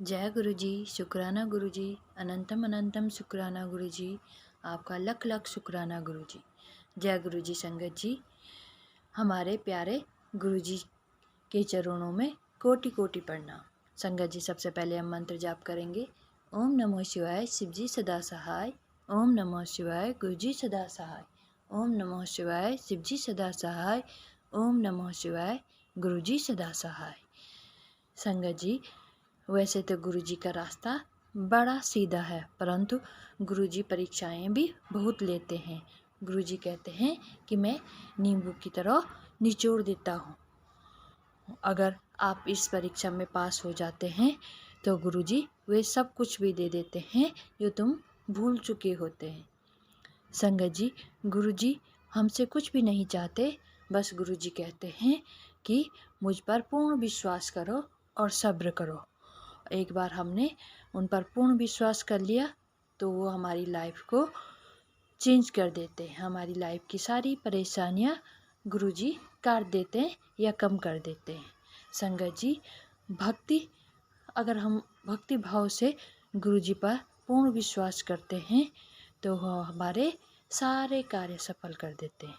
जय गुरु जी। शुक्राना गुरु जी। अनंतम अनंतम शुक्राना गुरु जी। आपका लख लख शुक्राना गुरु जी। जय गुरु जी। संगत जी, हमारे प्यारे गुरु जी के चरणों में कोटि कोटि प्रणाम। संगत जी, सबसे पहले हम मंत्र जाप करेंगे। ओम नमो शिवाय, शिव जी सदा सहाय। ओम नमो शिवाय, गुरु जी सदा सहाय। ओम नमो शिवाय, शिव जी सदा सहाय। ओम नमो शिवाय, गुरु जी सदा सहाय। संगत जी, वैसे तो गुरु जी का रास्ता बड़ा सीधा है, परंतु गुरु जी परीक्षाएं भी बहुत लेते हैं। गुरु जी कहते हैं कि मैं नींबू की तरह निचोड़ देता हूँ। अगर आप इस परीक्षा में पास हो जाते हैं तो गुरु जी वे सब कुछ भी दे देते हैं जो तुम भूल चुके होते हैं। संगत जी, गुरु जी हमसे कुछ भी नहीं चाहते, बस गुरु जी कहते हैं कि मुझ पर पूर्ण विश्वास करो और सब्र करो। एक बार हमने उन पर पूर्ण विश्वास कर लिया तो वो हमारी लाइफ को चेंज कर देते हैं। हमारी लाइफ की सारी परेशानियां गुरुजी काट देते हैं या कम कर देते हैं। संगत जी, भक्ति अगर हम भक्ति भाव से गुरुजी पर पूर्ण विश्वास करते हैं तो वह हमारे सारे कार्य सफल कर देते हैं।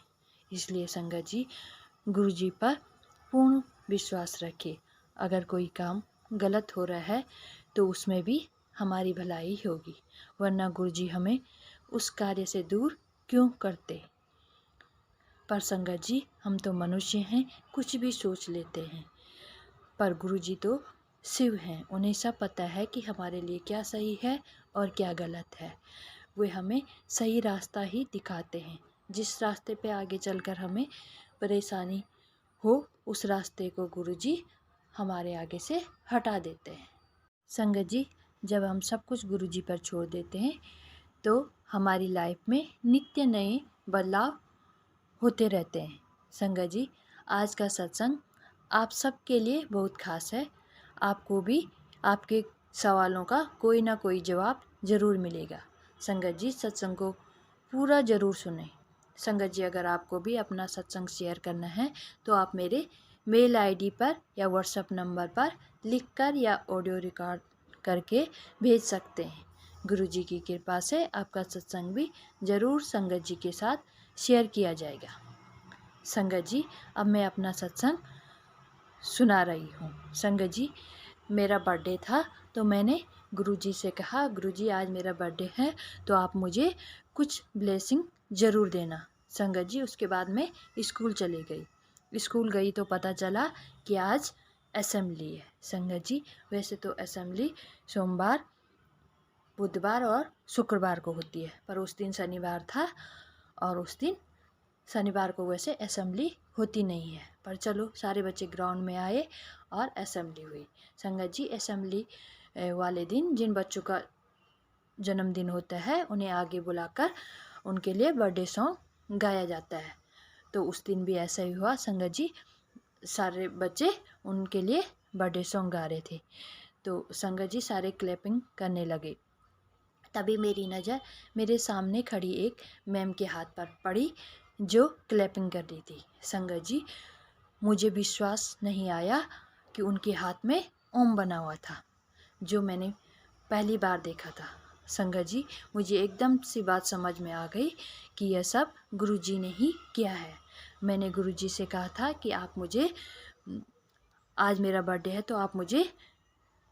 इसलिए संगत जी, गुरुजी पर पूर्ण विश्वास रखिए। अगर कोई काम गलत हो रहा है तो उसमें भी हमारी भलाई होगी, वरना गुरुजी हमें उस कार्य से दूर क्यों करते। पर संगत जी, हम तो मनुष्य हैं, कुछ भी सोच लेते हैं, पर गुरुजी तो शिव हैं। उन्हें सब पता है कि हमारे लिए क्या सही है और क्या गलत है। वे हमें सही रास्ता ही दिखाते हैं। जिस रास्ते पे आगे चलकर हमें परेशानी हो, उस रास्ते को गुरुजी हमारे आगे से हटा देते हैं। संगत जी, जब हम सब कुछ गुरुजी पर छोड़ देते हैं तो हमारी लाइफ में नित्य नए बदलाव होते रहते हैं। संगत जी, आज का सत्संग आप सबके लिए बहुत खास है। आपको भी आपके सवालों का कोई ना कोई जवाब ज़रूर मिलेगा। संगत जी, सत्संग को पूरा ज़रूर सुनें। संगत जी, अगर आपको भी अपना सत्संग शेयर करना है तो आप मेरे मेल आईडी पर या व्हाट्सएप नंबर पर लिखकर या ऑडियो रिकॉर्ड करके भेज सकते हैं। गुरु जी की कृपा से आपका सत्संग भी ज़रूर संगत जी के साथ शेयर किया जाएगा। संगत जी, अब मैं अपना सत्संग सुना रही हूँ। संगत जी, मेरा बर्थडे था तो मैंने गुरुजी से कहा, गुरुजी आज मेरा बर्थडे है तो आप मुझे कुछ ब्लेसिंग ज़रूर देना। संगत जी, उसके बाद मैं स्कूल चली गई। स्कूल गई तो पता चला कि आज असेंबली है। संगत जी, वैसे तो असेंबली सोमवार, बुधवार और शुक्रवार को होती है, पर उस दिन शनिवार था और उस दिन शनिवार को वैसे असेंबली होती नहीं है। पर चलो, सारे बच्चे ग्राउंड में आए और असेंबली हुई। संगत जी, असेंबली वाले दिन जिन बच्चों का जन्मदिन होता है उन्हें आगे बुलाकर उनके लिए बर्थडे सॉन्ग गाया जाता है। तो उस दिन भी ऐसा ही हुआ। संगत जी, सारे बच्चे उनके लिए बर्थडे सॉन्ग गा रहे थे तो संगत जी सारे क्लैपिंग करने लगे। तभी मेरी नज़र मेरे सामने खड़ी एक मैम के हाथ पर पड़ी जो क्लैपिंग कर रही थी। संगत जी, मुझे विश्वास नहीं आया कि उनके हाथ में ओम बना हुआ था, जो मैंने पहली बार देखा था। संगत जी, मुझे एकदम सी बात समझ में आ गई कि यह सब गुरुजी ने ही किया है। मैंने गुरुजी से कहा था कि आप मुझे, आज मेरा बर्थडे है तो आप मुझे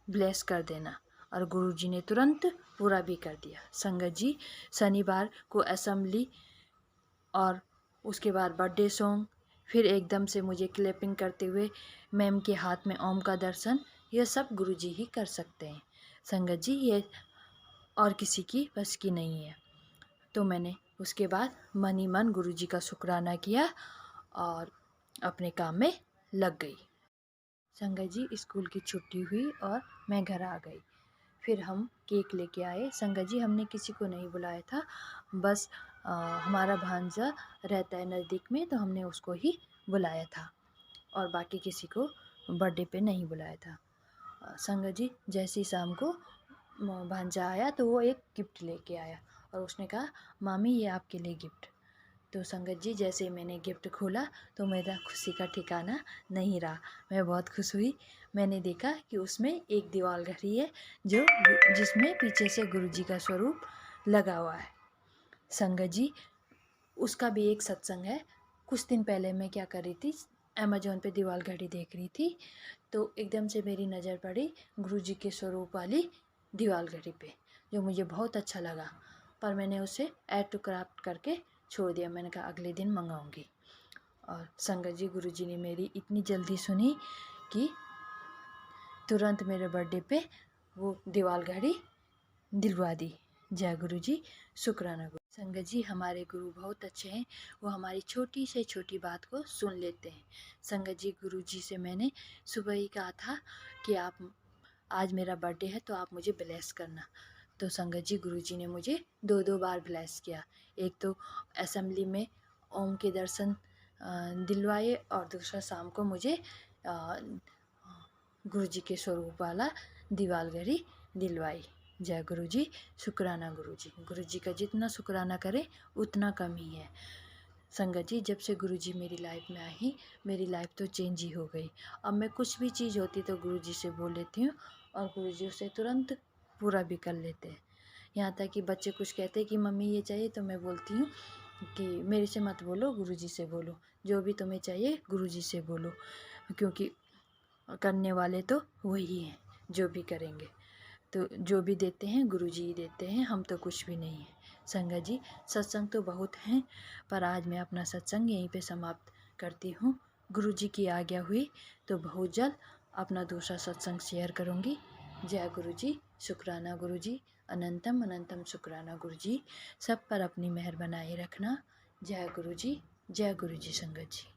ब्लेस कर देना, और गुरुजी ने तुरंत पूरा भी कर दिया। संगत जी, शनिवार को असेंबली और उसके बाद बर्थडे सॉन्ग, फिर एकदम से मुझे क्लैपिंग करते हुए मैम के हाथ में ओम का दर्शन, यह सब गुरुजी ही कर सकते हैं। संगत जी, ये और किसी की बस की नहीं है। तो मैंने उसके बाद मन ही मन गुरुजी का शुक्राना किया और अपने काम में लग गई। संगत जी, स्कूल की छुट्टी हुई और मैं घर आ गई। फिर हम केक लेके आए। संगत जी, हमने किसी को नहीं बुलाया था, बस हमारा भांजा रहता है नज़दीक में तो हमने उसको ही बुलाया था और बाकी किसी को बर्थडे पे नहीं बुलाया था। संगत जी, जैसी शाम को भांजा आया तो वो एक गिफ्ट लेके आया और उसने कहा, मामी ये आपके लिए गिफ्ट। तो संगत जी जैसे ही मैंने गिफ्ट खोला तो मेरा खुशी का ठिकाना नहीं रहा। मैं बहुत खुश हुई। मैंने देखा कि उसमें एक दीवार घड़ी है जो जिसमें पीछे से गुरुजी का स्वरूप लगा हुआ है। संगत जी उसका भी एक सत्संग है। कुछ दिन पहले मैं क्या कर रही थी, अमेजोन पे दीवार घड़ी देख रही थी, तो एकदम से मेरी नज़र पड़ी गुरुजी के स्वरूप वाली दीवार घड़ी पे, जो मुझे बहुत अच्छा लगा। पर मैंने उसे ऐड टू क्राफ्ट करके छोड़ दिया। मैंने कहा अगले दिन मंगाऊंगी। और संगत जी गुरुजी ने मेरी इतनी जल्दी सुनी कि तुरंत मेरे बर्थडे पे वो दीवार घड़ी दिलवा दी। जय गुरु जी, शुक्राना गुरु। संगत जी हमारे गुरु बहुत अच्छे हैं। वो हमारी छोटी से छोटी बात को सुन लेते हैं। संगत जी गुरु जी से मैंने सुबह ही कहा था कि आप आज मेरा बर्थडे है तो आप मुझे ब्लेस करना। तो संगत जी गुरु जी ने मुझे 2 बार ब्लेस किया। एक तो असेंबली में ओम के दर्शन दिलवाए और दूसरा शाम को मुझे गुरु जी के स्वरूप वाला दीवार घड़ी दिलवाई। जय गुरु जी, शुक्राना गुरु जी। गुरु जी का जितना शुक्राना करें उतना कम ही है। संगत जी जब से गुरु जी मेरी लाइफ में आई, मेरी लाइफ तो चेंज ही हो गई। अब मैं कुछ भी चीज़ होती तो गुरु जी से बोल लेती हूँ और गुरु जी उसे तुरंत पूरा भी कर लेते हैं। यहाँ तक कि बच्चे कुछ कहते हैं कि मम्मी ये चाहिए, तो मैं बोलती हूँ कि मेरे से मत बोलो, गुरु जी से बोलो। जो भी तुम्हें चाहिए गुरु जी से बोलो, क्योंकि करने वाले तो वही हैं जो भी करेंगे। तो जो भी देते हैं गुरु जी ही देते हैं, हम तो कुछ भी नहीं है। संगत जी सत्संग तो बहुत हैं, पर आज मैं अपना सत्संग यहीं पे समाप्त करती हूँ। गुरु जी की आज्ञा हुई तो बहुत जल्द अपना दूसरा सत्संग शेयर करूँगी। जय गुरु जी, शुक्राना गुरु जी, अनंतम अनंतम शुक्राना गुरु जी। सब पर अपनी मेहर बनाए रखना। जय गुरु जी, जय गुरु जी संगत जी।